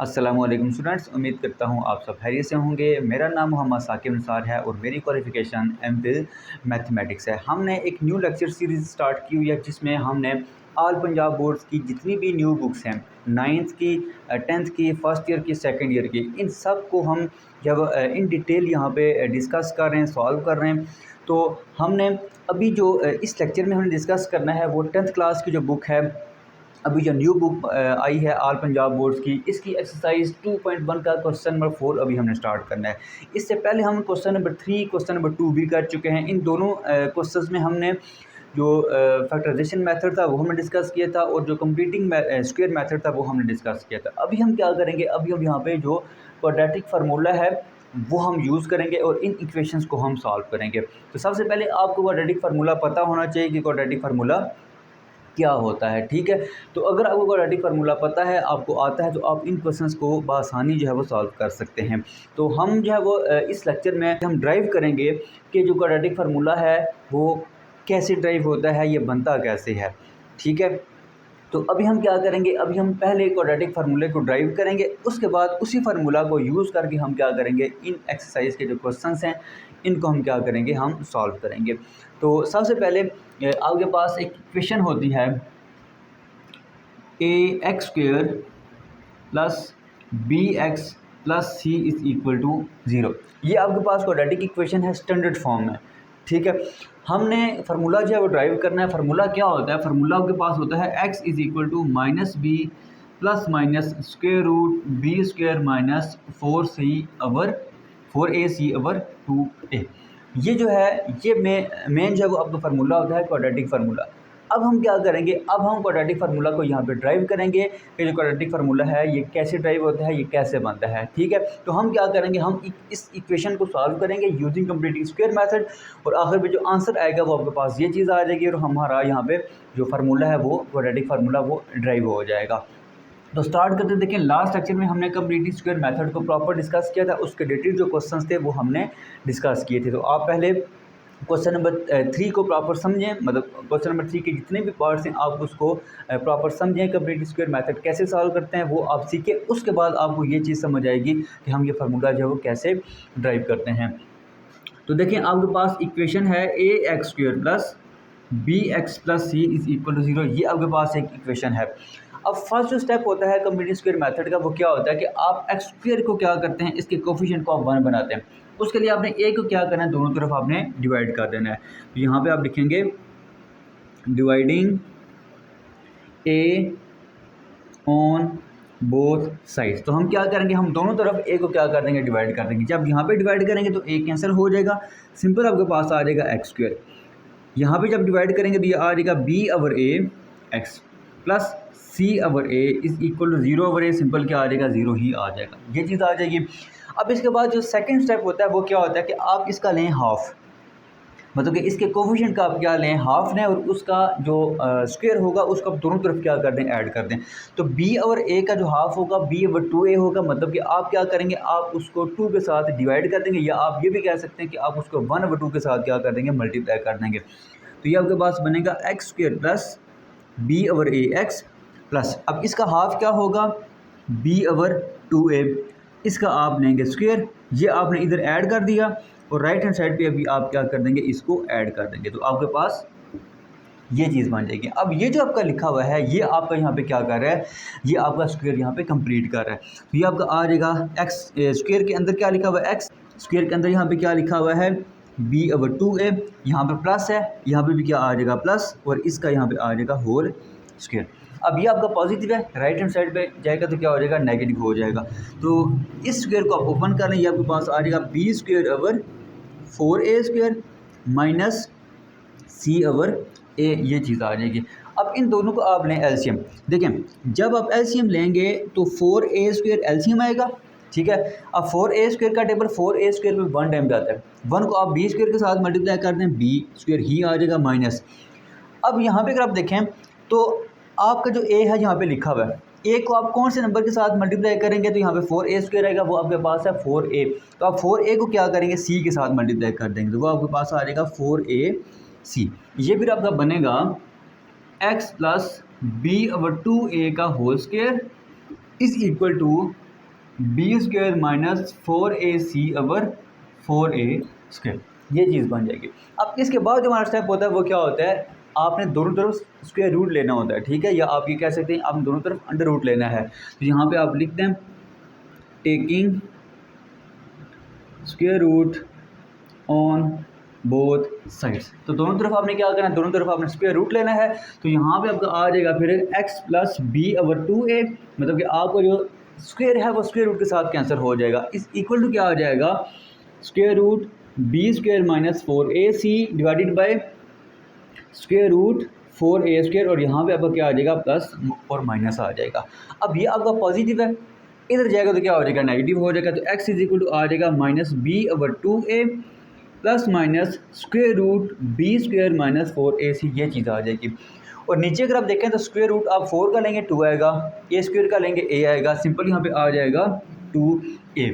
अस्सलामुअलैकुम स्टूडेंट्स, उम्मीद करता हूँ आप सब खैरियत से होंगे। मेरा नाम मोहम्मद साकिब निसार है और मेरी क्वालिफ़िकेशन एमफिल मैथमेटिक्स है। हमने एक न्यू लेक्चर सीरीज़ स्टार्ट की हुई है जिसमें हमने ऑल पंजाब बोर्ड्स की जितनी भी न्यू बुक्स हैं, 9th की, 10th की, फर्स्ट ईयर की, सेकंड ईयर की, इन सब को हम जब इन डिटेल यहाँ पे डिस्कस कर रहे हैं, सॉल्व कर रहे हैं। तो हमने अभी जो इस लेक्चर में हमने डिस्कस करना है वो 10th क्लास की जो बुक है, अभी जो न्यू बुक आई है ऑल पंजाब बोर्ड्स की, इसकी एक्सरसाइज 2.1 का क्वेश्चन नंबर 4 अभी हमने स्टार्ट करना है। इससे पहले हम क्वेश्चन नंबर 3, क्वेश्चन नंबर 2 भी कर चुके हैं। इन दोनों क्वेश्चंस में हमने जो फैक्टराइजेशन मेथड था वो हमने डिस्कस किया था और जो कंप्लीटिंग स्क्वायर मेथड था वो हमने डिस्कस किया था। अभी हम क्या करेंगे, अभी हम यहाँ पे जो क्वाड्रेटिक फार्मूला है वो हम यूज़ करेंगे और इन इक्वेशंस को हम सॉल्व करेंगे। तो सबसे पहले आपको क्वाड्रेटिक फार्मूला पता होना चाहिए कि क्वाड्रेटिक फार्मूला क्या होता है, ठीक है। तो अगर आपको क्वाड्रेटिक फार्मूला पता है, आपको आता है, तो आप इन क्वेश्चंस को बआसानी जो है वो सॉल्व कर सकते हैं। तो हम जो है वो इस लेक्चर में हम ड्राइव करेंगे कि जो क्वाड्रेटिक फार्मूला है वो कैसे ड्राइव होता है, ये बनता कैसे है, ठीक है। तो अभी हम क्या करेंगे, अभी हम पहले क्वाड्रेटिक फार्मूले को ड्राइव करेंगे, उसके बाद उसी फार्मूला को यूज़ करके हम क्या करेंगे, इन एक्सरसाइज के जो क्वेश्चंस हैं इनको हम क्या करेंगे, हम सॉल्व करेंगे। तो सबसे पहले आपके पास एक इक्वेशन होती है ax² plus bx plus C is equal to 0। ये आपके पास क्वाड्रेटिक इक्वेशन है स्टैंडर्ड फॉर्म में, ठीक है। हमने फार्मूला जो है वो ड्राइव करना है। फार्मूला क्या होता है, फार्मूला आपके पास होता है x is equal to minus B plus minus square root B square minus 4ac/2a। ये जो है ये मेन जो है वो आपका फार्मूला होता है क्वाड्रेटिक फार्मूला। अब हम क्या करेंगे, अब हम क्वाड्रेटिक फार्मूला को यहाँ पे ड्राइव करेंगे कि जो क्वाड्रेटिक फार्मूला है ये कैसे ड्राइव होता है, ये कैसे बनता है, ठीक है। तो हम क्या करेंगे, हम इस इक्वेशन को सॉल्व करेंगे यूजिंग कंप्लीटिंग स्क्वायर मेथड और आखिर में जो आंसर आएगा वो आपके पास ये चीज़ आ जाएगी और हमारा यहाँ पे जो फार्मूला है वो क्वाड्रेटिक फार्मूला वो ड्राइव हो जाएगा। तो स्टार्ट करते हैं। देखिए, लास्ट लेक्चर में हमने कंप्लीटिंग स्क्वायर मेथड को प्रॉपर डिस्कस किया था, उसके रिलेटेड जो क्वेश्चंस थे वो हमने डिस्कस किए थे। तो आप पहले क्वेश्चन नंबर 3 को प्रॉपर समझें, मतलब क्वेश्चन नंबर 3 के जितने भी पार्ट्स हैं आप उसको प्रॉपर समझें, कंप्लीटिंग स्क्वायर मेथड कैसे सॉल्व करते हैं वो आप सीखें। उसके बाद आपको ये चीज़ समझ आएगी कि हम ये फार्मूला जो है वो कैसे ड्राइव करते हैं। तो देखिए, आपके पास इक्वेशन है ax² plus bx plus C is equal to 0। ये आपके पास एक इक्वेशन है। अब फर्स्ट जो स्टेप होता है कंप्लीटिंग स्क्वायर मेथड का वो क्या होता है कि आप एक्स स्क्वायर को क्या करते हैं, इसके कोफिशिएंट को आप 1 बनाते हैं। उसके लिए आपने ए को क्या करना है, दोनों तरफ आपने डिवाइड कर देना है। तो यहाँ पे आप लिखेंगे dividing A on both sides. तो हम क्या करेंगे, हम दोनों तरफ ए को क्या कर देंगे, डिवाइड कर देंगे। जब यहाँ पे डिवाइड करेंगे तो ए कैंसिल हो जाएगा, सिंपल आपके पास आ जाएगा एक्स स्क्वायर। यहाँ पे जब डिवाइड करेंगे तो ये आ जाएगा b/a x plus c/a is equal to 0/a, simple क्या आ जाएगा, 0 ही आ जाएगा, ये चीज़ आ जाएगी। अब इसके बाद जो सेकंड स्टेप होता है वो क्या होता है कि आप इसका लें हाफ, मतलब कि इसके कोफिशिएंट का आप क्या लें, हाफ लें और उसका जो स्क्वायर होगा उसको आप दोनों तरफ क्या कर दें, ऐड कर दें। तो b/a का जो हाफ होगा b/2a होगा, मतलब कि आप क्या करेंगे, आप उसको 2 के साथ डिवाइड कर देंगे, या आप ये भी कह सकते हैं कि आप उसको 1/2 के साथ क्या कर देंगे, मल्टीप्लाई कर देंगे। तो ये आपके पास बनेगा x² plus b/a x plus, अब इसका हाफ क्या होगा, b/2a, इसका आप लेंगे स्क्वायर, ये आपने इधर ऐड कर दिया और राइट हैंड साइड पे अभी आप क्या कर देंगे, इसको ऐड कर देंगे। तो आपके पास ये चीज़ बन जाएगी। अब ये जो आपका लिखा हुआ है ये आपका यहाँ पे क्या कर रहा है, ये आपका स्क्वायर यहाँ पे कंप्लीट कर रहा है। तो ये आपका आ जाएगा एक्स स्क्वायर के अंदर क्या लिखा हुआ है, एक्स स्क्वायर के अंदर यहाँ पे क्या लिखा हुआ है, b/2a, यहाँ पे प्लस है, यहाँ पे भी क्या आ जाएगा प्लस, और इसका यहाँ पे आ जाएगा होल स्क्वायर। अब ये आपका पॉजिटिव है, राइट हैंड साइड पे जाएगा तो क्या हो जाएगा, नेगेटिव हो जाएगा। तो इस स्क्वायर को आप ओपन कर लें, ये आपके पास आ जाएगा b²/4a² माइनस c/a, ये चीज़ आ जाएगी। अब इन दोनों को आप लें एलसीएम। देखें, जब आप एलसीएम लेंगे तो 4a² एलसीएम आएगा, ठीक है। अब 4a² का टेबल 4a² में 1 टाइम जाता है, 1 को आप b² के साथ मल्टीप्लाई कर दें, b² ही आ जाएगा माइनस। अब यहाँ पे अगर आप देखें तो आपका जो a है यहाँ पे लिखा हुआ है, a को आप कौन से नंबर के साथ मल्टीप्लाई करेंगे, तो यहाँ पे 4a² आएगा, वो आपके पास है 4a। तो आप 4a को क्या करेंगे, c के साथ मल्टीप्लाई कर देंगे, तो वो आपके पास आ जाएगा 4ac। ये फिर आपका बनेगा x प्लस b/2a का whole square is equal to B square minus 4ac over 4a², ये चीज़ बन जाएगी। अब इसके बाद जो हमारा स्टेप होता है वो क्या होता है, आपने दोनों तरफ स्क्वायर रूट लेना होता है, ठीक है, या आप ये कह सकते हैं आपने दोनों तरफ अंडर रूट लेना है। तो यहाँ पे आप लिखते हैं taking square root on both sides. तो दोनों तरफ आपने क्या करना है, दोनों तरफ आपने स्क्वायर रूट लेना है। तो यहाँ पे आपका आ जाएगा फिर x plus B over 2a, मतलब कि आपका जो स्क्वायर है वो स्क्वायर रूट के साथ कैंसिल हो जाएगा। इस इक्वल टू क्या आ जाएगा, square root B square minus 4ac divided by square root 4a², और यहाँ पे आपका क्या आ जाएगा, प्लस और माइनस आ जाएगा। अब ये आपका पॉजिटिव है, इधर जाएगा तो क्या हो जाएगा, नेगेटिव हो जाएगा। तो x इज इक्वल टू आ जाएगा minus B over 2a plus minus square root B square minus 4ac, ये चीज़ आ जाएगी। और नीचे अगर आप देखें तो स्क्वायर रूट आप 4 का लेंगे 2 आएगा, a स्क्वायर का लेंगे a आएगा, सिंपल यहाँ पे आ जाएगा 2a।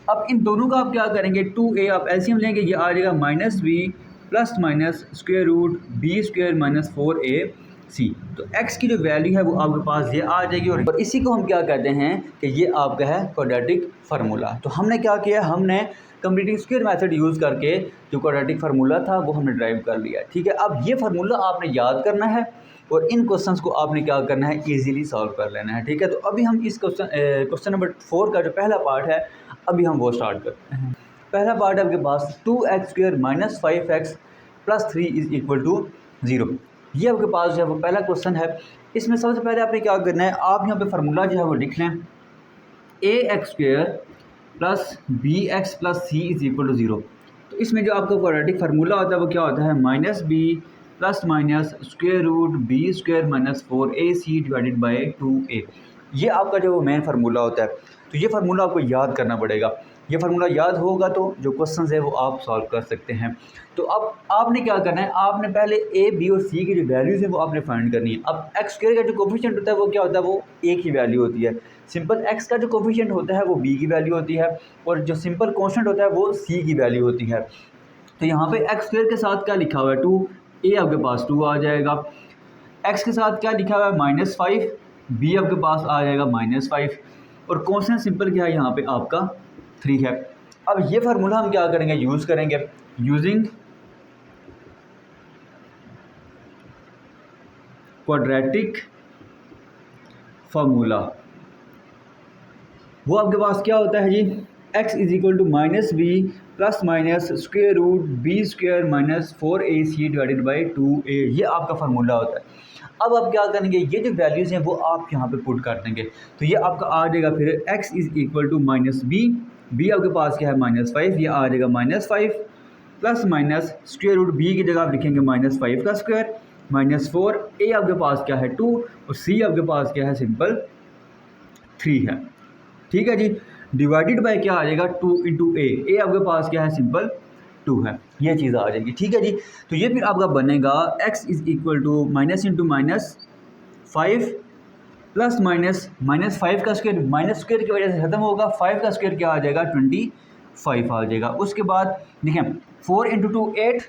अब इन दोनों का आप क्या करेंगे, 2a आप एलसीएम लेंगे, ये आ जाएगा minus B plus minus square root B square minus 4ac। तो x की जो वैल्यू है वो आपके पास ये आ जाएगी, और इसी को हम क्या कहते हैं कि ये आपका है क्वाड्रेटिक फार्मूला। तो हमने क्या किया, हमने कंप्लीटिंग स्क्वायर मेथड यूज़ करके जो क्वाड्रेटिक फार्मूला था वो हमने ड्राइव कर लिया, ठीक है। अब ये फार्मूला आपने याद करना है और इन क्वेश्चंस को आपने क्या करना है, इजीली सॉल्व कर लेना है, ठीक है। तो अभी हम इस क्वेश्चन नंबर 4 का जो पहला पार्ट है अभी हम वो स्टार्ट करते हैं। पहला पार्ट है आपके पास 2x² minus 5x plus 3 is equal to 0। ये आपके पास जो है वो पहला क्वेश्चन है। इसमें सबसे पहले आपने क्या करना है, आप यहाँ पे फार्मूला जो है वो लिख लें, ax² plus bx plus c is equal to 0। तो इसमें जो आपका क्वाड्रेटिक फार्मूला होता है वो क्या होता है, minus B plus minus square root B square minus 4ac divided by 2a। ये आपका जो मेन फार्मूला होता है। तो ये फार्मूला आपको याद करना पड़ेगा। ये फार्मूला याद होगा तो जो क्वेश्चंस है वो आप सॉल्व कर सकते हैं। तो अब आपने क्या करना है, आपने पहले a, b और c की जो वैल्यूज़ है वो आपने फाइंड करनी है। अब एक्स स्क्वायर का जो कोफिशिएंट होता है वो क्या होता है, वो a की वैल्यू होती है। सिंपल x का जो कोफिशिएंट होता है वो b की वैल्यू होती है, और जो सिंपल कॉन्स्टेंट होता है वो c की वैल्यू होती है। तो यहाँ पे एक्स स्क्वायर के साथ क्या लिखा हुआ है, 2, a आपके पास 2 आ जाएगा। x के साथ क्या लिखा हुआ है, -5, b आपके पास आ जाएगा -5, और कॉन्स्टेंट सिंपल क्या है यहाँ पे आपका 3 है। अब ये फार्मूला हम क्या करेंगे, यूज़ करेंगे, यूजिंग क्वाड्रेटिक फार्मूला। वो आपके पास क्या होता है जी, x is equal to minus B plus minus square root B square minus 4ac divided by 2a, ये आपका फार्मूला होता है। अब आप क्या करेंगे, ये जो वैल्यूज़ हैं वो आप यहाँ पे पुट कर देंगे। तो ये आपका आ जाएगा फिर x is equal to minus B आपके पास क्या है -5, ये आ जाएगा -5 plus minus square root B की जगह आप लिखेंगे -5 का स्क्वायर माइनस 4, a आपके पास क्या है 2, और c आपके पास क्या है, सिंपल 3 है, ठीक है जी। डिवाइडेड बाय क्या आ जाएगा, 2 इंटू a आपके पास क्या है, सिंपल 2 है, ये चीज़ आ जाएगी, ठीक है जी। तो ये फिर आपका बनेगा x is equal to minus into minus 5 plus minus 5 का स्क्वायर, माइनस स्क्वायर की वजह से खत्म होगा, 5 का स्क्वायर क्या आ जाएगा, 25 आ जाएगा। उसके बाद देखें 4 इंटू 2 8,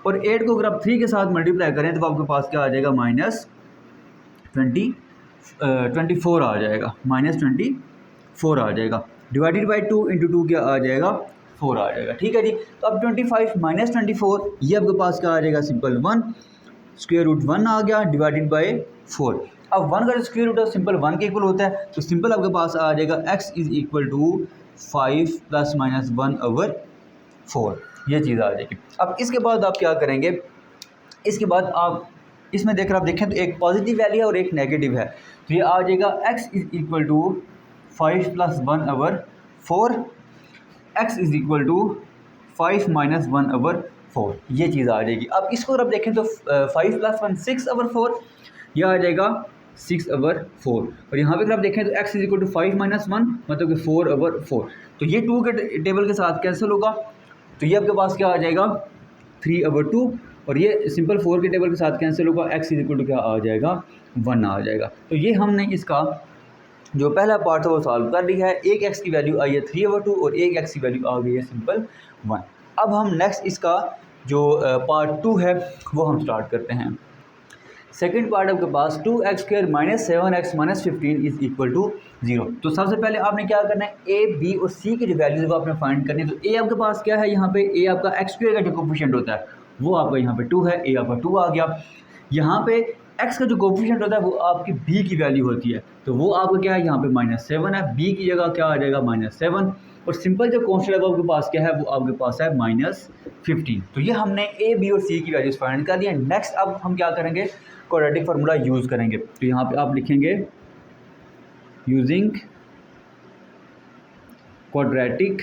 और 8 को अगर आप 3 के साथ मल्टीप्लाई करें तो आपके पास क्या आ जाएगा, -24 आ जाएगा, -24 आ जाएगा। डिवाइडेड बाई 2 इंटू 2 क्या आ जाएगा, 4 आ जाएगा, ठीक है जी। तो अब 25 माइनस 24, ये आपके पास क्या आ जाएगा, सिंपल 1, स्क्वायर रूट 1 आ गया डिवाइडेड बाई 4। अब 1 का जो स्क्वायर रूट है सिंपल 1 के इक्वल होता है, तो सिंपल आपके पास आ जाएगा x is equal to 5 plus minus 1 over 4, ये चीज़ आ जाएगी। अब इसके बाद आप क्या करेंगे, इसके बाद आप इसमें देख आप देखें तो एक पॉजिटिव वैल्यू है और एक नेगेटिव है। तो ये आ जाएगा x is equal to 5 plus 1 over 4, x is equal to 5 minus 1 over 4, ये चीज़ आ जाएगी। अब इसको अगर आप देखें तो 5 प्लस 1 6 ओवर 4, यह आ जाएगा 6 ओवर 4, और यहाँ पे अगर आप देखें तो x is equal to 5 minus 1 मतलब कि 4 ओवर 4। तो ये 2 के टेबल के साथ कैंसिल होगा, तो ये आपके पास क्या आ जाएगा 3 ओवर 2, और ये सिंपल 4 के टेबल के साथ कैंसिल होगा, x इज इक्वल टू क्या आ जाएगा 1 आ जाएगा। तो ये हमने इसका जो पहला पार्ट था वो सॉल्व कर लिया है। एक x की वैल्यू आई है 3 ओवर 2 और एक x की वैल्यू आ गई है सिंपल 1। अब हम नेक्स्ट इसका जो पार्ट 2 है वो हम स्टार्ट करते हैं। सेकंड पार्ट आपके पास 2x² minus 7x minus 15 is equal to 0। तो सबसे पहले आपने क्या करना है, ए बी और सी की जो वैल्यूज वो आपने फाइंड करनी है। तो ए आपके पास क्या है, यहाँ पे ए आपका x² का जो कोफिशिएंट होता है वो आपका यहाँ पे 2 है, ए आपका 2 आ गया। यहाँ पे x का जो कोफिशिएंट होता है वो आपकी b की वैल्यू होती है, तो वो आपका क्या है यहाँ पे -7 है, b की जगह क्या आ जाएगा -7, और सिंपल जो कॉन्स्टेंट है वो आपके पास क्या है, वो आपके पास है -15। तो ये हमने ए बी और सी की वैल्यूज फाइंड कर दी है। नेक्स्ट अब हम क्या करेंगे, क्वाड्रेटिक फार्मूला यूज़ करेंगे। तो यहाँ पे आप लिखेंगे यूजिंग क्वाड्रेटिक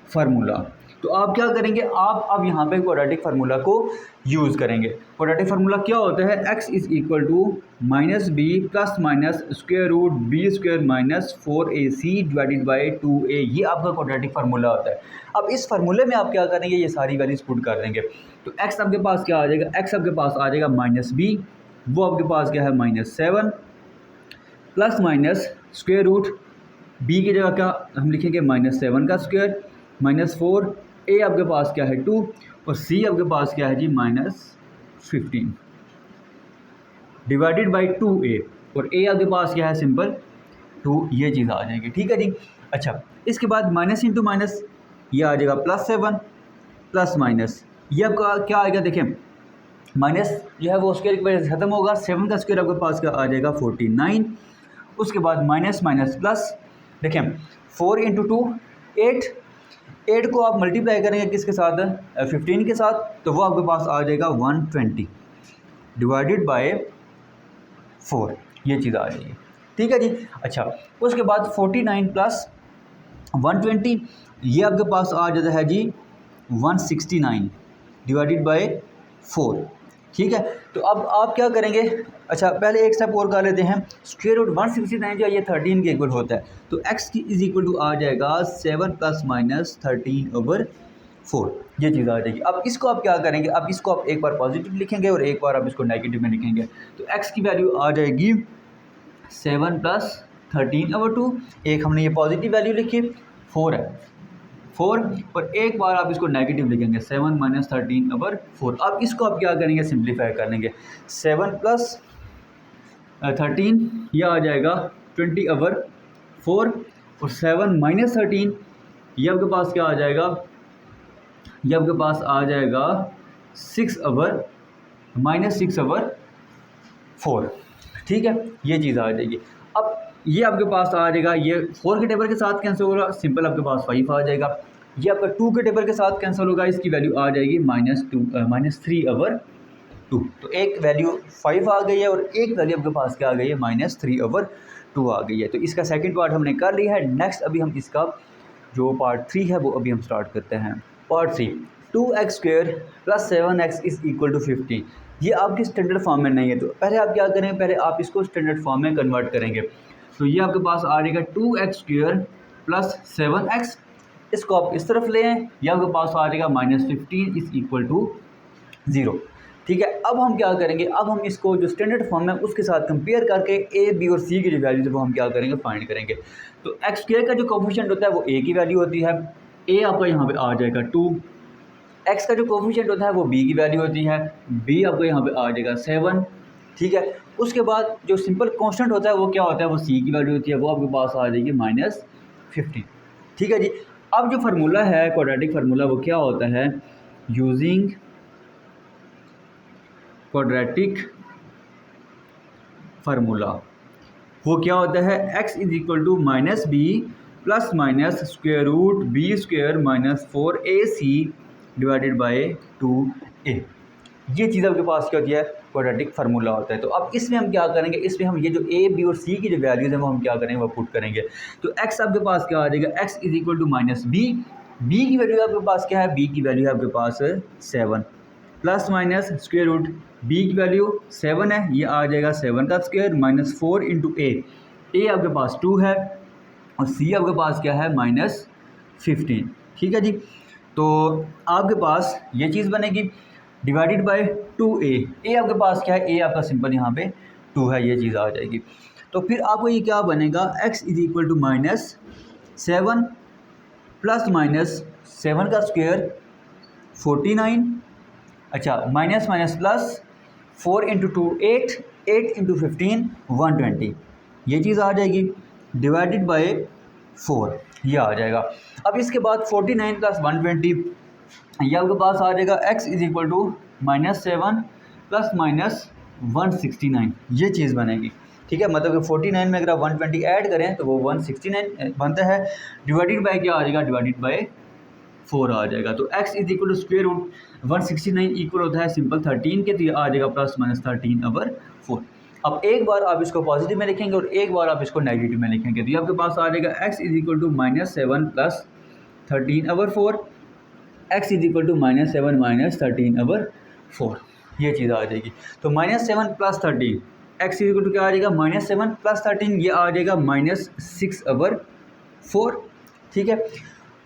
फार्मूला। तो आप क्या करेंगे, आप अब यहाँ पे क्वाड्रेटिक फार्मूला को यूज़ करेंगे। क्वाड्रेटिक फार्मूला क्या होता है, x is equal to -b plus minus square root b² minus 4ac divided by 2a, ये आपका क्वाड्रेटिक फार्मूला होता है। अब इस फार्मूले में आप क्या करेंगे, ये सारी वैल्यूज पुट कर देंगे। तो x आपके पास क्या आ जाएगा, x आपके पास आ जाएगा -b, वो आपके पास क्या है -7 plus minus square root b की जगह क्या हम लिखेंगे -7 का स्क्वायर माइनस 4, ए आपके पास क्या है 2, और सी आपके पास क्या है जी -15 डिवाइडेड बाई 2a, और ए आपके पास क्या है सिंपल 2, ये चीज़ आ जाएगी। ठीक है जी। अच्छा, इसके बाद माइनस इंटू माइनस ये आ जाएगा +7 प्लस माइनस, ये आपका क्या आएगा, देखें माइनस जो है वो स्क्वायर की वजह से खत्म होगा, 7 का स्क्वायर आपके पास क्या आ जाएगा 49, उसके बाद माइनस माइनस प्लस, देखें 4 इंटू 2 8 को आप मल्टीप्लाई करेंगे किसके साथ, 15 के साथ, तो वो आपके पास आ जाएगा 120 डिवाइडेड बाय 4, ये चीज़ आ जाएगी। ठीक है जी। अच्छा, उसके बाद 49 प्लस 120 ये आपके पास आ जाता है जी 169 डिवाइडेड बाय 4। ठीक है, तो अब आप क्या करेंगे, अच्छा पहले एक स्टेप और कर लेते हैं। स्क्वायर रूट 169 जो है ये 13 के इक्वल होता है, तो x की इज इक्वल टू आ जाएगा 7 प्लस माइनस 13/4, ये चीज़ आ जाएगी। अब इसको आप क्या करेंगे, अब इसको आप एक बार पॉजिटिव लिखेंगे और एक बार आप इसको नेगेटिव में लिखेंगे, तो x की वैल्यू आ जाएगी 7 प्लस 13/2, एक हमने ये पॉजिटिव वैल्यू लिखी 4 है 4, और एक बार आप इसको नेगेटिव लिखेंगे 7 माइनस 13/4। अब इसको आप क्या करेंगे, सिंप्लीफाई कर लेंगे, 7 प्लस 13 यह आ जाएगा 20/4, और 7 माइनस 13 ये आपके पास क्या आ जाएगा, ये आपके पास आ जाएगा 6/-6/4। ठीक है, ये चीज़ आ जाएगी। अब ये आपके पास आ जाएगा, ये 4 के टेबल के साथ कैंसिल होगा, सिंपल आपके पास 5 आ जाएगा। ये आपका 2 के टेबल के साथ कैंसिल होगा, इसकी वैल्यू आ जाएगी -3/2। तो एक वैल्यू 5 आ गई है और एक वैल्यू आपके पास क्या आ गई है, -3/2 आ गई है। तो इसका सेकंड पार्ट हमने कर लिया है। नेक्स्ट अभी हम इसका जो पार्ट 3 है वो अभी हम स्टार्ट करते हैं। Part 3, 2x² plus 7x is equal to 50। ये आपकी स्टैंडर्ड फॉर्म में नहीं है, तो पहले आप क्या करेंगे, पहले आप इसको स्टैंडर्ड फॉर्म में कन्वर्ट करेंगे। तो ये आपके पास आ जाएगा 2x² प्लस 7x, इसको आप इस तरफ ले आएँ, ये आपके पास आ जाएगा -15 इज इक्वल टू 0। ठीक है, अब हम क्या करेंगे, अब हम इसको जो स्टैंडर्ड फॉर्म है उसके साथ कंपेयर करके ए बी और सी की जो वैल्यूज है वो हम क्या करेंगे, फाइंड करेंगे। तो x² का जो कोफिशिएंट होता है वो a की वैल्यू होती है, a आपका यहाँ पे आ जाएगा 2, x का जो कोफिशिएंट होता है वो b की वैल्यू होती है, b आपको यहाँ पे आ जाएगा 7। ठीक है, उसके बाद जो सिंपल कांस्टेंट होता है वो क्या होता है, वो c की वैल्यू होती है, वो आपके पास आ जाएगी -15। ठीक है जी। अब जो फार्मूला है क्वाड्रेटिक फार्मूला वो क्या होता है, यूजिंग क्वाड्रेटिक फार्मूला, वो क्या होता है, x is equal to -b plus minus square root b² minus 4ac divided by 2a, ये चीज़ आपके पास क्या होती है, क्वाड्रेटिक फार्मूला होता है। तो अब इसमें हम क्या करेंगे, इसमें हम ये जो a b और c की जो वैल्यूज़ हैं वो हम क्या करेंगे, वो पुट करेंगे। तो x आपके पास क्या आ जाएगा, x is equal to -b, b की वैल्यू आपके पास क्या है, b की वैल्यू है आपके पास 7 plus minus square root b की वैल्यू 7 है, ये आ जाएगा 7 का स्क्वायर माइनस 4 इंटू a आपके पास 2 है और c आपके पास क्या है -15। ठीक है जी। तो आपके पास ये चीज़ बनेगी डिवाइडेड बाय 2a आपके पास क्या है, a आपका सिंपल यहाँ पे 2 है, ये चीज़ आ जाएगी। तो फिर आपको ये क्या बनेगा, x is equal to -7 plus minus 7 का स्क्वायर 49, अच्छा minus minus plus 4 into 2 8, 8 into 15 120, ये चीज़ आ जाएगी, डिवाइडेड बाय 4 ये आ जाएगा। अब इसके बाद 49 प्लस 120 ये आपके पास आ जाएगा x is equal to -7 plus -169, ये चीज़ बनेगी। ठीक है, मतलब कि 49 में अगर आप 120 ऐड करें तो वो 169 बनता है, डिवाइडेड बाय क्या आ जाएगा, डिवाइडेड बाय 4 आ जाएगा। तो x is equal to square root 169 equal होता है सिंपल 13 के, तो ये आ जाएगा +-13/4। अब एक बार आप इसको पॉजिटिव में लिखेंगे और एक बार आप इसको नेगेटिव में लिखेंगे, तो ये आपके पास आ जाएगा x is equal to -7 plus 13/4, x is equal to -7 minus 13/4, ये चीज़ आ जाएगी। तो -7 plus 13 x is equal to क्या आ जाएगा, -7 प्लस 13 ये आ जाएगा -6/4। ठीक है,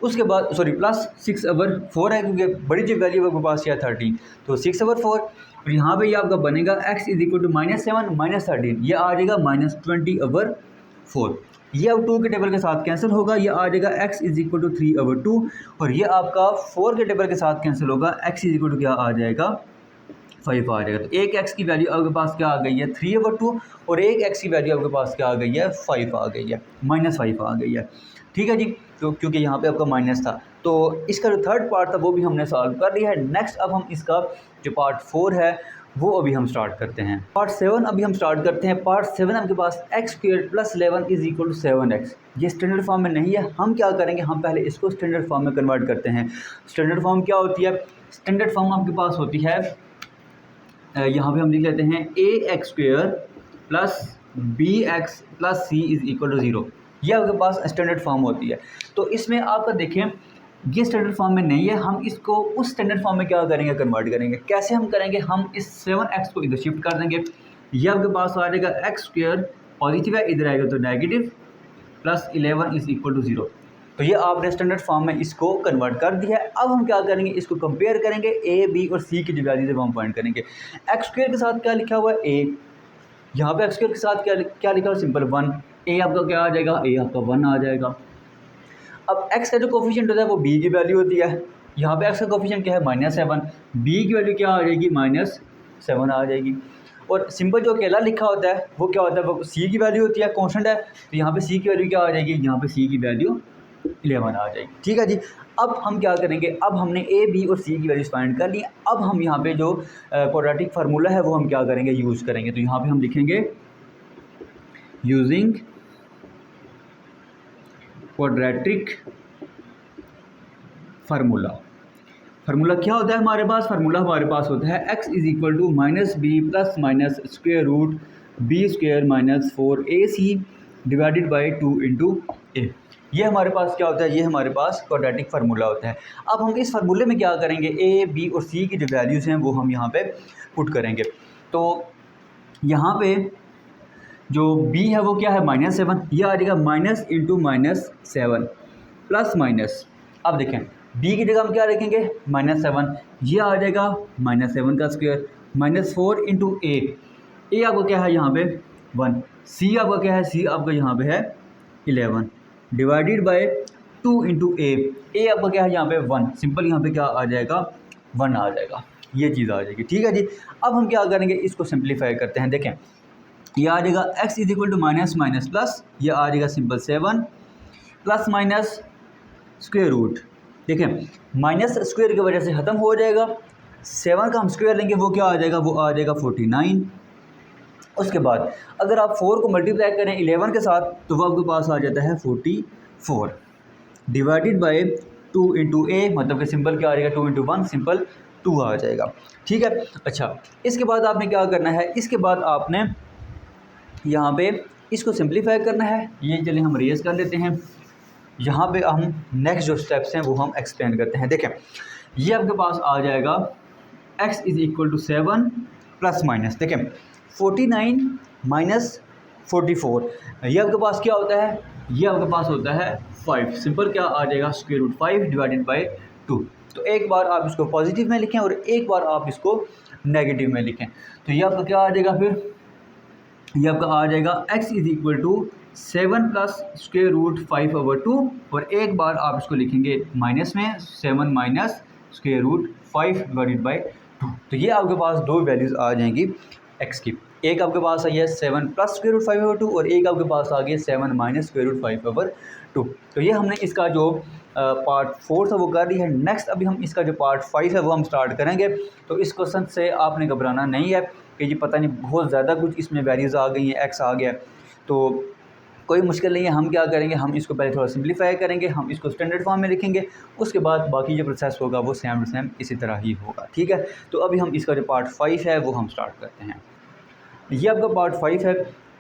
उसके बाद सॉरी +6/4 है, क्योंकि बड़ी जो वैल्यू आपके पास क्या है 13, तो 6/4। और यहाँ पे ये आपका बनेगा x is equal to -7 minus 13, ये आ जाएगा -20/4। ये अब 2 के टेबल के साथ कैंसिल होगा, ये आ जाएगा x इज इक्वल टू 3/2, और ये आपका 4 के टेबल के साथ कैंसिल होगा, x इज इक्वल टू क्या आ जाएगा 5 आ जाएगा। तो एक x की वैल्यू आपके पास क्या आ गई है 3/2, और एक x की वैल्यू आपके पास क्या आ गई है 5 आ गई है, -5 आ गई है। ठीक है जी, तो क्योंकि यहाँ पे आपका माइनस था, तो इसका जो थर्ड पार्ट था वो भी हमने सॉल्व कर लिया है। नेक्स्ट अब हम इसका जो पार्ट 4 है वो अभी हम स्टार्ट करते हैं। पार्ट 7 अभी हम स्टार्ट करते हैं। पार्ट 7 आपके पास x² + 11 is equal to 7x, ये स्टैंडर्ड फॉर्म में नहीं है। हम क्या करेंगे, हम पहले इसको स्टैंडर्ड फॉर्म में कन्वर्ट करते हैं। स्टैंडर्ड फॉर्म क्या होती है, स्टैंडर्ड फॉर्म आपके पास होती है, यहाँ पे हम लिख लेते हैं ax² + bx + c is equal to 0, ये आपके पास स्टैंडर्ड फॉर्म होती है। तो इसमें आपका देखें ये स्टैंडर्ड फॉर्म में नहीं है, हम इसको उस स्टैंडर्ड फॉर्म में क्या करेंगे, कन्वर्ट करेंगे। कैसे हम करेंगे, हम इस 7x को इधर शिफ्ट कर देंगे, ये आपके पास आ जाएगा x² पॉजिटिव है, इधर आएगा तो नेगेटिव, +11 इज इक्वल टू 0। तो ये आपने स्टैंडर्ड फॉर्म में इसको कन्वर्ट कर दिया है। अब हम क्या करेंगे, इसको कंपेयर करेंगे a, b और c की जो वैल्यू है वो हम फाइंड करेंगे। x² के साथ क्या लिखा हुआ है a, यहाँ पे x² के साथ क्या लिखा हुआ है, सिंपल 1, a आपका क्या आ जाएगा, a आपका 1 आ जाएगा। अब x का जो कोफिशिएंट होता है वो b की वैल्यू होती है, यहाँ पे x का कोफिशिएंट क्या है -7, b की वैल्यू क्या आ जाएगी -7 आ जाएगी। और सिंपल जो अकेला लिखा होता है वो क्या होता है, वो c की वैल्यू होती है, कांस्टेंट है, तो यहाँ पे c की वैल्यू क्या आ जाएगी, यहाँ पे c की वैल्यू 11 आ जाएगी। ठीक है जी, अब हम क्या करेंगे, अब हमने a, b और c की वैल्यूज फाइंड कर ली। अब हम यहाँ पे जो क्वाड्रेटिक फार्मूला है वो हम क्या करेंगे, यूज़ करेंगे। तो यहाँ पे हम लिखेंगे यूजिंग क्वाड्रेटिक फार्मूला। फार्मूला क्या होता है हमारे पास, फार्मूला हमारे पास होता है x is equal to -b + square root b² - 4ac divided by 2 into a। ये हमारे पास क्या होता है, ये हमारे पास क्वाड्रेटिक फार्मूला होता है। अब हम इस फार्मूले में क्या करेंगे, a, b और c की जो वैल्यूज़ हैं वो हम यहाँ पे पुट करेंगे। तो यहाँ पे जो b है वो क्या है -7, ये आ जाएगा माइनस इंटू -7 प्लस माइनस। अब देखें b की जगह हम क्या रखेंगे -7, ये आ जाएगा -7 का स्क्वायर -4 इंटू a आपका क्या है यहाँ पे 1, c आपका क्या है, c आपका यहाँ पे है 11 डिवाइडेड बाय 2 इंटू a आपका क्या है यहाँ पे 1, सिंपल यहाँ पे क्या आ जाएगा 1 आ जाएगा, ये चीज़ आ जाएगी। ठीक है जी, अब हम क्या करेंगे, इसको सिंप्लीफाई करते हैं। देखें ये आ जाएगा x is equal to minus minus plus, ये आ जाएगा simple 7 plus minus square root. देखें माइनस स्क्वायर की वजह से ख़त्म हो जाएगा, 7 का हम स्क्वायर लेंगे वो क्या आ जाएगा, वो आ जाएगा 49। उसके बाद अगर आप 4 को मल्टीप्लाई करें 11 के साथ तो वो आपके पास आ जाता है 44 डिवाइडेड बाय 2 इंटू a, मतलब कि सिंपल क्या आ जाएगा 2 इंटू 1 सिंपल 2 आ जाएगा। ठीक है, अच्छा इसके बाद आपने क्या करना है, इसके बाद आपने यहाँ पे इसको सिंप्लीफाई करना है। ये चलिए हम रेज कर लेते हैं, यहाँ पे हम नेक्स्ट जो स्टेप्स हैं वो हम एक्सप्लेन करते हैं। देखें ये आपके पास आ जाएगा x is equal to 7 plus minus, देखें 49 माइनस 44, ये आपके पास क्या होता है, ये आपके पास होता है 5, सिंपल क्या आ जाएगा स्क्वायर रूट 5 डिवाइडेड बाई 2। तो एक बार आप इसको पॉजिटिव में लिखें और एक बार आप इसको नेगेटिव में लिखें, तो ये आपका क्या आ जाएगा, फिर ये आपका आ जाएगा x is equal to 7 plus square root 5/2, और एक बार आप इसको लिखेंगे माइनस में 7 minus square root 5 divided by 2। तो ये आपके पास दो वैल्यूज़ आ जाएंगी x की। एक आपके पास आई है 7 प्लस स्क्वायर रूट 5/2 और एक आपके पास आ गई 7 माइनस स्क्वायर रूट 5/2। तो ये हमने इसका जो पार्ट 4 था वो कर ली है। नेक्स्ट अभी हम इसका जो पार्ट 5 है वो हम स्टार्ट करेंगे। तो इस क्वेश्चन से आपने घबराना नहीं है कि जी पता नहीं बहुत ज़्यादा कुछ इसमें वैल्यूज़ आ गई हैं, x आ गया, तो कोई मुश्किल नहीं है। हम क्या करेंगे, हम इसको पहले थोड़ा सिंप्लीफाई करेंगे, हम इसको स्टैंडर्ड फॉर्म में लिखेंगे, उसके बाद बाकी जो प्रोसेस होगा वो सेम टू सेम इसी तरह ही होगा, ठीक है। तो अभी हम इसका जो पार्ट 5 है वो हम स्टार्ट करते हैं। ये आपका पार्ट 5 है,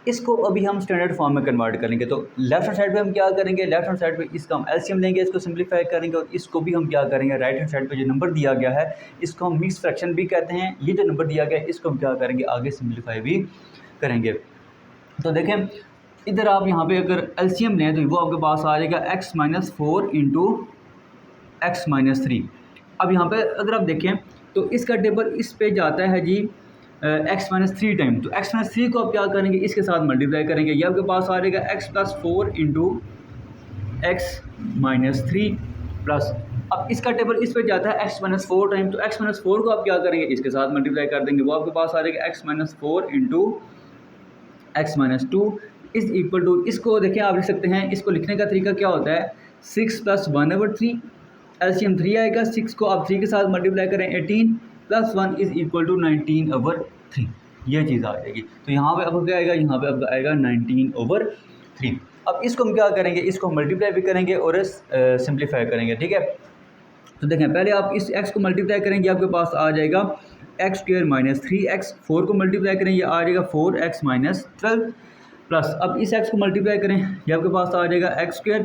इसको अभी हम स्टैंडर्ड फॉर्म में कन्वर्ट करेंगे। तो लेफ्ट हैंड साइड पे हम क्या करेंगे, लेफ्ट हैंड साइड पे इसका हम एलसीएम लेंगे, इसको सिंप्लीफाई करेंगे और इसको भी हम क्या करेंगे, राइट हैंड साइड पे जो नंबर दिया गया है इसको हम मिक्स फ्रैक्शन भी कहते हैं। ये जो नंबर दिया गया है इसको हम क्या करेंगे, आगे सिंप्लीफाई भी करेंगे। तो देखें इधर आप यहाँ पे अगर एलसीएम लें तो वो आपके पास आ जाएगा x-4 इंटू x-3। अब यहाँ पे अगर आप देखें तो इसका टेबल इस पे जाता है जी x-3 टाइम। तो x-3 को आप क्या करेंगे, इसके साथ मल्टीप्लाई करेंगे, ये आपके पास आ जाएगा x+4 इंटू x-3 प्लस, अब इसका टेबल इस पे जाता है x-4 टाइम। तो x-4 को आप क्या करेंगे, इसके साथ मल्टीप्लाई कर देंगे, वो आपके पास आ जाएगा x-4 into x-2 is equal to, इसको देखें आप लिख सकते हैं, इसको लिखने का तरीका क्या होता है, 6 + 1/3, एलसीएम 3 आएगा, 6 को आप 3 के साथ मल्टीप्लाई करें 18 + 1 इज़ इक्वल टू 19/3, ये चीज़ आ जाएगी। तो यहाँ पे अब क्या आएगा, यहाँ पे अब आएगा 19/3। अब इसको हम क्या करेंगे, इसको मल्टीप्लाई भी करेंगे और सिंप्लीफाई करेंगे, ठीक है। तो देखें पहले आप इस x को मल्टीप्लाई करेंगे, आपके पास आ जाएगा x² - 3x, 4 को मल्टीप्लाई करें ये आ जाएगा 4x - 12 प्लस, अब इस x को मल्टीप्लाई करें ये आपके पास आ जाएगा x²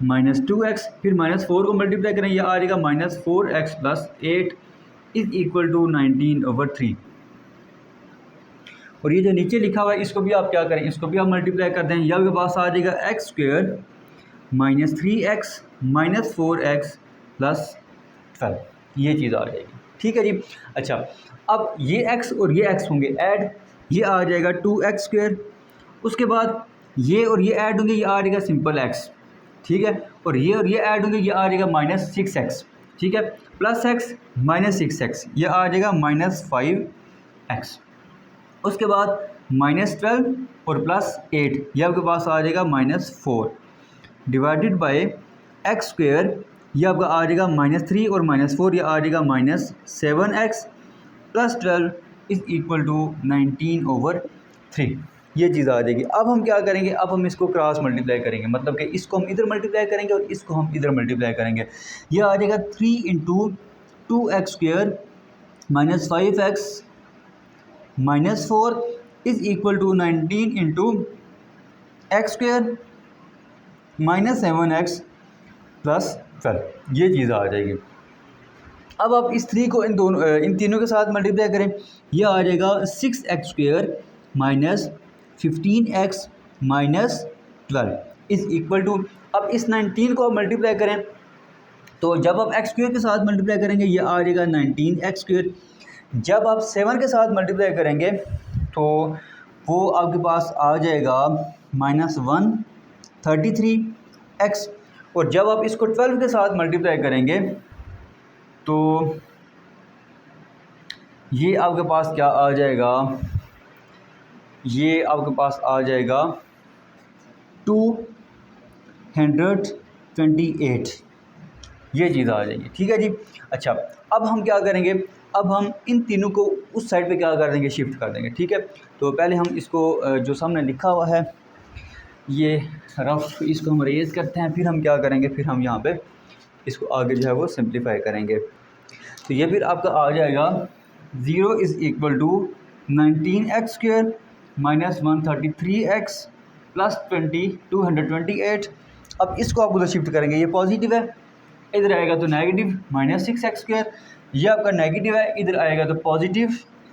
- 2x, फिर -4 को मल्टीप्लाई करें ये आ जाएगा -4x + 8 इज़ इक्वल टू 19/3। और ये जो नीचे लिखा हुआ है इसको भी आप क्या करें, इसको भी आप मल्टीप्लाई कर दें, ये आपके पास आ जाएगा x² - 3x - 4x + 12, ये चीज़ आ जाएगी, ठीक है जी। अच्छा अब ये x और ये x होंगे ऐड, ये आ जाएगा 2x², उसके बाद ये और ये ऐड होंगे, ये आ जाएगा सिंपल x, ठीक है। और ये ऐड होंगे, ये आ जाएगा -6x, ठीक है, प्लस x -6x, ये आ जाएगा -5x, उसके बाद -12 और +8 ये आपके पास आ जाएगा -4 डिवाइडेड बाय x², ये आपका आ जाएगा -3 और -4 ये आ जाएगा -7x + 12 इज़ इक्वल टू 19/3, ये चीज़ आ जाएगी। अब हम क्या करेंगे, अब हम इसको क्रॉस मल्टीप्लाई करेंगे, मतलब कि इसको हम इधर मल्टीप्लाई करेंगे और इसको हम इधर मल्टीप्लाई करेंगे, ये आ जाएगा 3 × 2x² - 5x - 4 is equal to 19 × x² - 7x + 12, ये चीज़ आ जाएगी। अब आप इस 3 को इन तीनों के साथ मल्टीप्लाई करें, ये आ जाएगा 6x² - 15x - 12 is equal to, अब इस 19 को आप मल्टीप्लाई करें तो जब आप x² के साथ मल्टीप्लाई करेंगे ये आ जाएगा 19x², जब आप 7 के साथ मल्टीप्लाई करेंगे तो वो आपके पास आ जाएगा -133x, और जब आप इसको 12 के साथ मल्टीप्लाई करेंगे तो ये आपके पास क्या आ जाएगा, ये आपके पास आ जाएगा 228, ये चीज़ आ जाएगी, ठीक है जी। अच्छा अब हम क्या करेंगे, अब हम इन तीनों को उस साइड पे क्या कर देंगे, शिफ्ट कर देंगे, ठीक है। तो पहले हम इसको जो सामने लिखा हुआ है ये रफ, इसको हम रेज करते हैं, फिर हम क्या करेंगे, फिर हम यहाँ पे इसको आगे जो है वो सिंप्लीफाई करेंगे। तो ये फिर आपका आ जाएगा 0 is equal to 19x² - 133x + 228। अब इसको आप उधर शिफ्ट करेंगे, ये पॉजिटिव है, इधर आएगा तो नेगेटिव -6x², ये आपका नेगेटिव है, इधर आएगा तो पॉजिटिव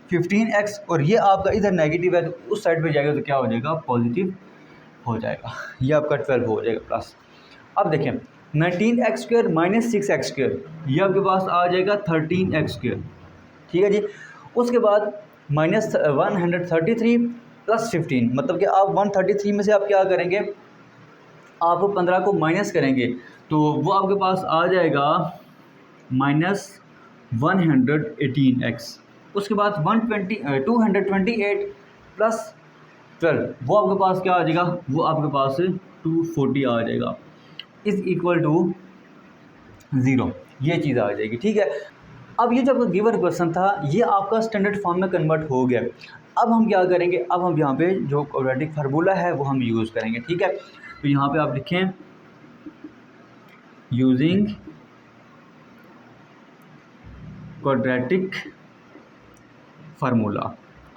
15x, और ये आपका इधर नेगेटिव है तो उस साइड पे जाएगा तो क्या हो जाएगा, पॉजिटिव हो जाएगा, ये आपका 12 हो जाएगा प्लस। अब देखें 19x² - 6x², ये आपके पास आ जाएगा 13x², ठीक है जी। उसके बाद -133 + 15, मतलब कि आप 133 में से आप क्या करेंगे, आप 15 को माइनस करेंगे तो वो आपके पास आ जाएगा 118x, उसके बाद 228 प्लस 12, वो आपके पास क्या आ जाएगा, वो आपके पास 240 आ जाएगा, इज़ इक्वल टू 0, ये चीज़ आ जाएगी। ठीक है, अब ये जो आपका गिवन क्वेश्चन था ये आपका स्टैंडर्ड फॉर्म में कन्वर्ट हो गया। अब हम क्या करेंगे, अब हम यहाँ पे जो क्वाड्रेटिक फार्मूला है वो हम यूज़ करेंगे। ठीक है, तो यहाँ पे आप लिखें यूजिंग क्वाड्रेटिक फार्मूला।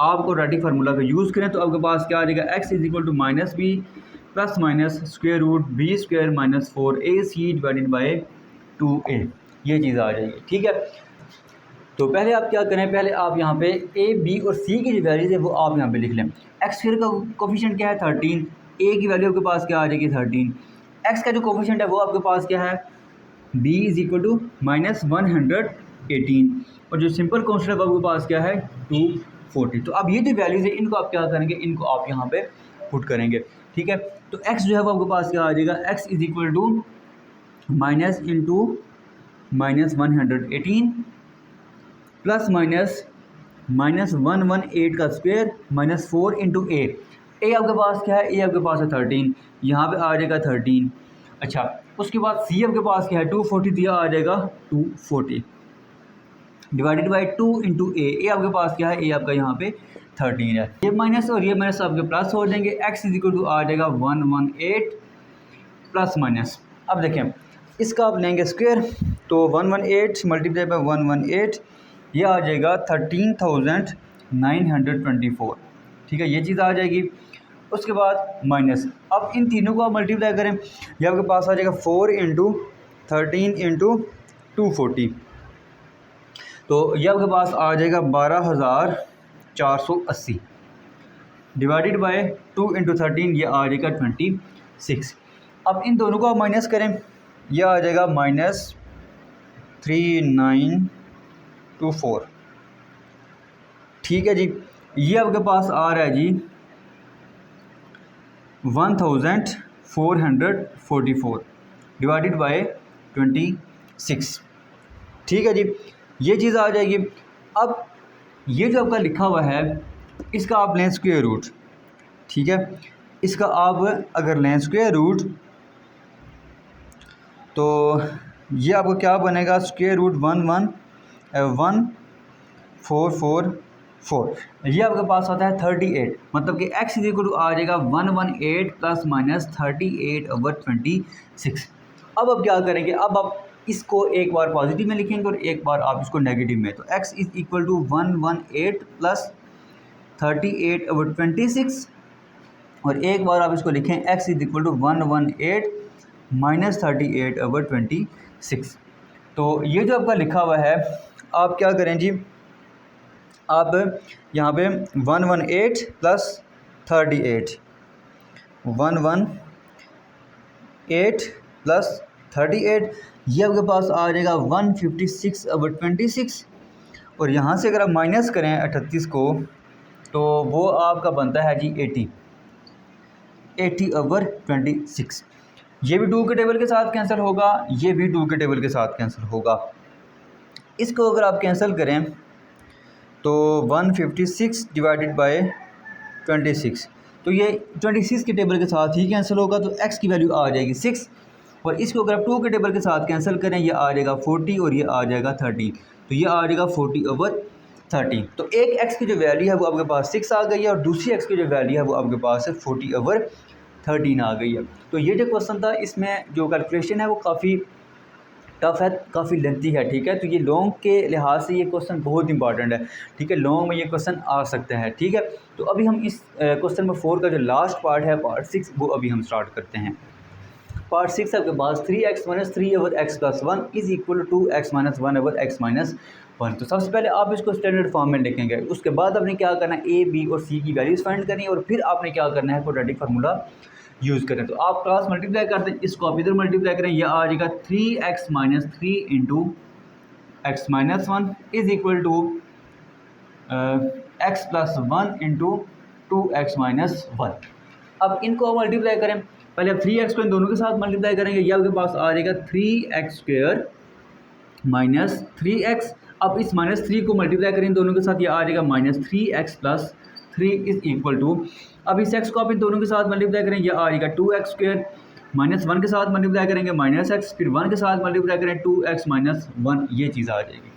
आप क्वाड्रेटिक फार्मूला का यूज़ करें तो आपके पास क्या आ जाएगा, x is equal to minus B plus minus square root B square minus 4ac divided by 2a, ये चीज़ आ जाएगी। ठीक है, तो पहले आप क्या करें, पहले आप यहाँ पे a b और c की जो वैल्यूज है वो आप यहाँ पे लिख लें। x स्क्वायर का कोफिशिएंट क्या है 13, a की वैल्यू आपके पास क्या आ जाएगी 13, x का जो कोफिशिएंट है वो आपके पास क्या है b is equal to minus 118, और जो सिंपल कॉन्स्टेंट है वो आपके पास क्या है 240। तो अब ये जो वैल्यूज़ है इनको आप क्या करेंगे, इनको आप यहाँ पे पुट करेंगे। ठीक है, तो x जो है वो आपके पास क्या आ जाएगा, x is equal to minus into minus 118 plus minus 118 का स्क्वायर माइनस 4 इंटू ए आपके पास क्या है, ए आपके पास है 13, यहाँ पे आ जाएगा 13। अच्छा, उसके बाद सी आपके पास क्या है 240 दिया, आ जाएगा 240 डिवाइडेड बाई 2 इंटू ए आपके पास क्या है, ए आपका यहाँ पे 13 है। ये माइनस और ये माइनस आपके प्लस हो जाएंगे, एक्स इज इक्वल टू आ जाएगा 118 प्लस माइनस। अब देखें इसका आप लेंगे स्क्वायर, तो 118 मल्टीप्लाई बाई 118 ये आ जाएगा 13,924। ठीक है, ये चीज़ आ जाएगी। उसके बाद माइनस, अब इन तीनों को आप मल्टीप्लाई करें, ये आपके पास आ जाएगा 4 इंटू 13 इंटू 240, तो ये आपके पास आ जाएगा 12,480 डिवाइडेड बाय 2 इंटू 13, ये आ जाएगा 26। अब इन दोनों को आप माइनस करें, यह आ जाएगा माइनस 3924। ठीक है जी, ये आपके पास आ रहा है जी 1444 डिवाइडेड बाय 26। ठीक है जी, ये चीज़ आ जाएगी। अब ये जो आपका लिखा हुआ है इसका आप लें स्क्वायर रूट। ठीक है, इसका आप अगर लें स्क्वायर रूट तो ये आपको क्या बनेगा, स्क्वायर रूट 1444, ये आपके पास आता है 38, मतलब कि x इज इक्वल टू आ जाएगा 118 प्लस माइनस 38/26। अब आप क्या करेंगे, अब आप इसको एक बार पॉजिटिव में लिखेंगे और एक बार आप इसको नेगेटिव में, तो x is equal to 118 plus 38/26, और एक बार आप इसको लिखें x is equal to 118 minus 38/26। तो ये जो आपका लिखा हुआ है, आप क्या करें जी, आप यहाँ पे 118 प्लस 38, 118 प्लस 38, ये आपके पास आ जाएगा 156/26, और यहाँ से अगर आप माइनस करें 38 को तो वो आपका बनता है जी 80/26। ये भी 2 के टेबल के साथ कैंसिल होगा, ये भी 2 के टेबल के साथ कैंसिल होगा। इसको अगर आप कैंसिल करें तो 156 डिवाइडेड बाय 26, तो ये 26 के टेबल के साथ ही कैंसिल होगा, तो x की वैल्यू आ जाएगी 6, और इसको अगर आप 2 के टेबल के साथ कैंसिल करें ये आ जाएगा 40 और ये आ जाएगा 30, तो ये आ जाएगा 40/30। तो एक x की जो वैल्यू है वो आपके पास 6 आ गई है, और दूसरी x की जो वैल्यू है वो आपके पास 40/13 आ गई है। तो ये जो क्वेश्चन था इसमें जो कैलकुलेशन है वो काफ़ी टफ है, काफ़ी लेंथी है। ठीक है, तो ये लॉन्ग के लिहाज से ये क्वेश्चन बहुत इंपॉर्टेंट है। ठीक है, लॉन्ग में ये क्वेश्चन आ सकते हैं। ठीक है, तो अभी हम इस क्वेश्चन नंबर 4 का जो लास्ट पार्ट है पार्ट 6 वो अभी हम स्टार्ट करते हैं। पार्ट 6 आपके पास 3x minus 3/x plus 1 is equal to 2x minus 1/x minus 1। तो सबसे पहले आप इसको स्टैंडर्ड फॉर्म में लिखेंगे, उसके बाद आपने क्या करना है, a, b और c की वैल्यूज़ फाइंड करनी है, और फिर आपने क्या करना है, क्वाड्रेटिक फार्मूला यूज़ करें। तो आप क्रॉस मल्टीप्लाई करते हैं, इसको आप इधर मल्टीप्लाई करें, यह आ जाएगा 3x minus 3 into x minus 1 is equal to x plus 1 into 2x minus 1। अब इनको मल्टीप्लाई करें, पहले अब 3x को इन दोनों के साथ मल्टीप्लाई करेंगे, यह आपके पास आ जाएगा 3x स्क्वायर माइनस 3x। अब इस -3 को मल्टीप्लाई करें दोनों के साथ, ये आ जाएगा -3x + 3 इज़ इक्वल टू, अब इस x को आप इन दोनों के साथ मल्टीप्लाई करें, ये आ जाएगा 2x², -1 के साथ मल्टीप्लाई करेंगे -x, फिर 1 के साथ मल्टीप्लाई करें 2x - 1, ये चीज़ आ जाएगी।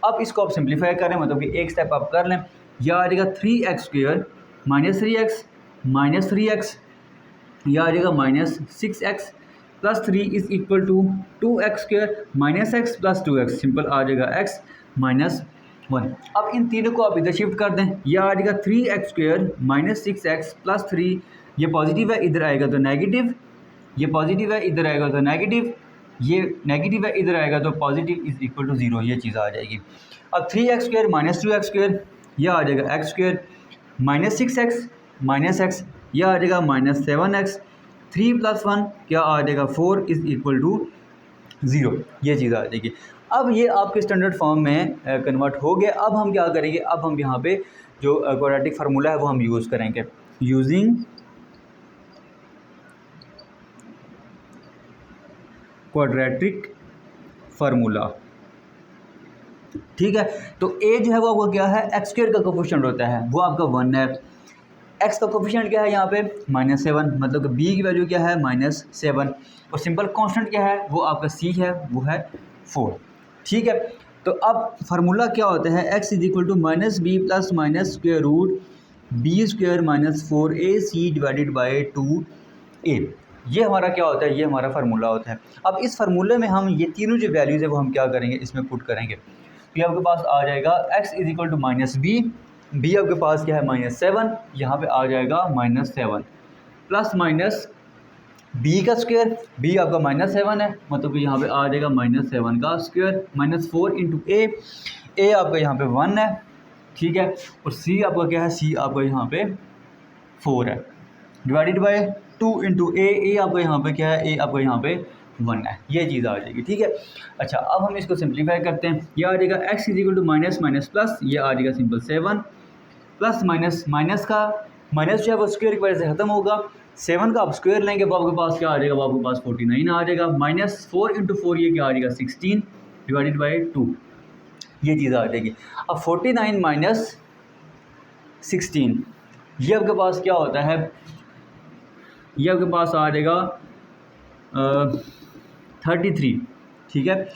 अब इसको आप सिंप्लीफाई करें, मतलब कि एक स्टेप आप कर लें, यह आ जाएगा 3x² -3x 3x, यह आ जाएगा -6x + 3 is equal to 2x² -x + 2x, simple आ जाएगा x - 1। अब इन तीनों को आप इधर शिफ्ट कर दें, यह आ जाएगा 3x² -6x + 3, ये पॉजिटिव है इधर आएगा तो नेगेटिव, ये पॉजिटिव है इधर आएगा तो नेगेटिव, ये नेगेटिव है इधर आएगा तो पॉजिटिव इज़ इक्वल टू 0, ये चीज़ आ जाएगी। अब 3x² -2x², यह आ जाएगा x² -6x -x, यह आ जाएगा -7x, 3 + 1 क्या आ जाएगा 4 इज़ इक्वल टू 0, ये चीज़ आ जाएगी। अब ये आपके स्टैंडर्ड फॉर्म में कन्वर्ट हो गया। अब हम क्या करेंगे, अब हम यहाँ पे जो क्वाड्रेटिक फार्मूला है वो हम यूज़ करेंगे, यूजिंग क्वाड्रेटिक फार्मूला। ठीक है, तो a जो है वो आपका क्या है, x² का कोफिशिएंट होता है, वो आपका 1 है। x का कोफिशिएंट क्या है यहाँ पे -7, मतलब कि b की वैल्यू क्या है -7, और सिंपल कांस्टेंट क्या है वो आपका c है, वो है 4। ठीक है, तो अब फार्मूला क्या होता है, x = -b + -√b² - 4ac / 2a, ये हमारा क्या होता है, ये हमारा फार्मूला होता है। अब इस फार्मूले में हम ये तीनों जो वैल्यूज़ है वो हम क्या करेंगे, इसमें पुट करेंगे, तो ये आपके पास आ जाएगा x = -b आपके पास क्या है -7, यहाँ पे आ जाएगा -7 प्लस b का स्क्वायर, b आपका -7 है, मतलब कि यहाँ पे आ जाएगा -7 का स्क्वायर -4 × a आपका यहाँ पे 1 है। ठीक है, और c आपका क्या है, c आपका यहाँ पे 4 है, डिवाइडेड बाय 2 × a आपका यहाँ पे क्या है, a आपका यहाँ पे 1 है, ये चीज़ आ जाएगी। ठीक है, अच्छा अब हम इसको सिंप्लीफाई करते हैं, ये आ जाएगा x = प्लस, ये आ जाएगा सिंपल 7 प्लस माइनस का माइनस जो है वो स्क्वायर की वजह से ख़त्म होगा, 7 का आप स्क्वायर लेंगे वो आपके पास क्या आ जाएगा, वो आपके पास 49 आ जाएगा, -4 × 4 ये क्या आ जाएगा 16 डिवाइडेड बाई 2, ये चीज़ आ जाएगी। अब 49 - 16 ये आपके पास क्या होता है, ये आपके पास आ जाएगा 33। ठीक है,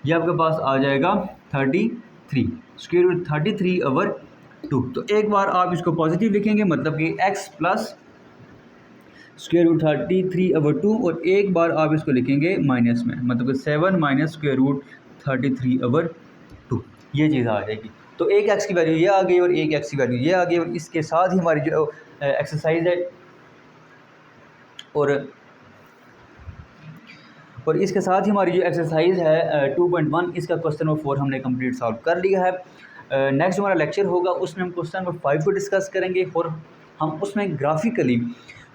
ये आपके पास आ जाएगा 33, √33/2। तो एक बार आप इसको पॉजिटिव लिखेंगे, मतलब कि x प्लस √33/2, और एक बार आप इसको लिखेंगे माइनस में, मतलब कि 7 - √33/2, ये चीज़ आ जाएगी। तो एक x की वैल्यू ये आ गई और एक x की वैल्यू ये आ गई, और इसके साथ ही हमारी जो एक्सरसाइज है और इसके साथ ही हमारी जो एक्सरसाइज है 2.1, इसका क्वेश्चन नंबर 4 हमने कंप्लीट सॉल्व कर लिया है। नेक्स्ट हमारा लेक्चर होगा उसमें हम क्वेश्चन नंबर 5 को डिस्कस करेंगे, और हम उसमें ग्राफिकली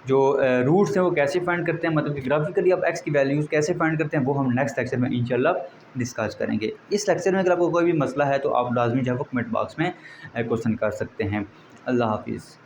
जो रूट्स हैं वो कैसे फाइंड करते हैं, मतलब कि ग्राफिकली आप x की वैल्यूज़ कैसे फाइंड करते हैं, वो हम नेक्स्ट लेक्चर में इंशाल्लाह डिस्कस करेंगे। इस लेक्चर में अगर आपको कोई भी मसला है तो आप लाजमी जो है वो कमेंट बॉक्स में क्वेश्चन कर सकते हैं। अल्लाह हाफिज़।